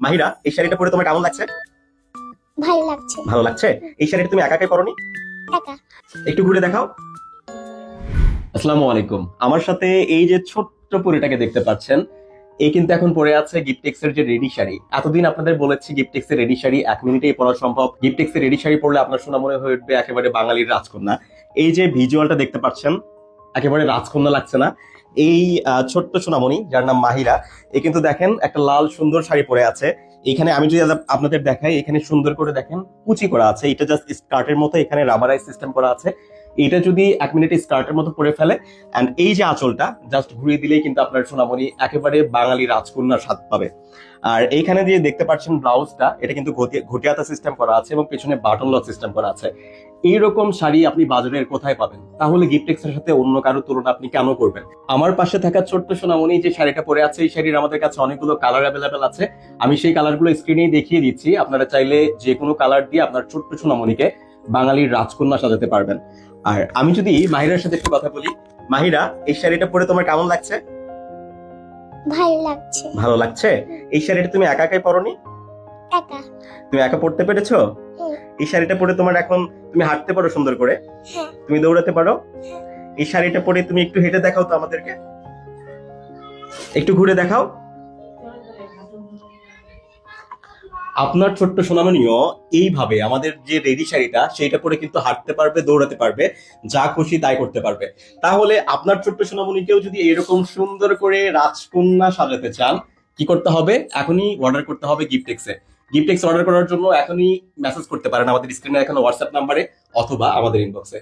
মাহিরা, এই শাড়িটা পরে তোমার কেমন লাগছে? ভালো লাগছে। ভালো লাগছে? এই শাড়িটা তুমি একা একাই পরনি? একা। একটু ঘুরে দেখাও। আসসালামু আলাইকুম। আমার সাথে এই যে ছোট্ট পরিটাকে দেখতে পাচ্ছেন, এই কিন্তু এখন পরে আছে গিফটেক্স এর যে রেডি শাড়ি। এতদিন আপনাদের বলেছি গিফটেক্স এর রেডি শাড়ি 1 মিনিটেই পরা সম্ভব। গিফটেক্স এর রেডি শাড়ি পরলে আপনার সোনা মনে হয়ে উঠবে একেবারে বাঙালির রাজকন্যা। এই যে ভিজুয়ালটা দেখতে পাচ্ছেন, একেবারে রাজকন্যা লাগছে না? এই ছোট্ট সোনামণি যার নাম মাহিরা, এ কিন্তু দেখেন একটা লাল সুন্দর শাড়ি পরে আছে। এখানে আমি যদি আপনাদের দেখাই, এখানে সুন্দর করে দেখেন কুচি করা আছে। এটা জাস্ট স্কার্টের মতো এখানে রাবারাইজ সিস্টেম করা আছে। এটা যদি 1 মিনিটে স্কার্টের মতো পরে ফেলে, এন্ড এই যে আঁচলটা জাস্ট ঘুরিয়ে দিলেই কিন্তু আপনার সোনামণি একেবারে বাঙালি রাজকন্যার স্বাদ পাবে। আর এইখানে যে দেখতে পাচ্ছেন ব্লাউজটা, এটা কিন্তু ঘটিয়াতা সিস্টেম করা আছে এবং পেছনে বাটন লক সিস্টেম করা আছে। এইরকম শাড়ি আপনি বাজারের কোথায় পাবেন? তাহলে গিফটেক্স এর সাথে অন্য কারো তুলনা আপনি কেন করবেন? আমার পাশে থাকা ছোট্ট সোনামণি যে শাড়িটা পরে আছে, এই শাড়ির আমাদের কাছে অনেকগুলো কালার অ্যাভেলেবেল আছে। আমি সেই কালারগুলো স্ক্রিনেই দেখিয়ে দিচ্ছি। আপনারা চাইলে যে কোনো কালার দিয়ে আপনার ছোট্ট সোনামণিকে বাঙালির রাজকন্যা সাজাতে পারবেন। আর আমি যদি মাহিরার সাথে একটু কথা বলি, মাহিরা, এই শাড়িটা পরে তোমার কেমন লাগছে? ভালো লাগছে। ভালো লাগছে? এই শাড়িটা তুমি একা একাই পরনি? একা। তুমি একা পড়তে পেরেছো? হুম। এই শাড়িটা পরে তোমার এখন তুমি হাঁটতে পারো সুন্দর করে, হ্যাঁ। তুমি দৌড়াতে পারো। হ্যাঁ। এই শাড়িটা পরে তুমি একটু হেঁটে দেখাও তো আমাদেরকে, একটু ঘুরে দেখাও। আপনার ছোট্ট সোনামণিও এইভাবে আমাদের যে রেডি শাড়িটা, সেইটা পরে কিন্তু হাঁটতে পারবে, দৌড়াতে পারবে, যা খুশি তাই করতে পারবে। তাহলে আপনার ছোট্ট সোনামণিকেও যদি এরকম সুন্দর করে রাজকন্যা সাজাতে চান, কি করতে হবে? এখনই অর্ডার করতে হবে গিফটেক্সে। গিফটেক্স অর্ডার করার জন্য এখনই মেসেজ করতে পারেন আমাদের স্ক্রিনে এখানে হোয়াটসঅ্যাপ নাম্বারে, অথবা আমাদের ইনবক্সে।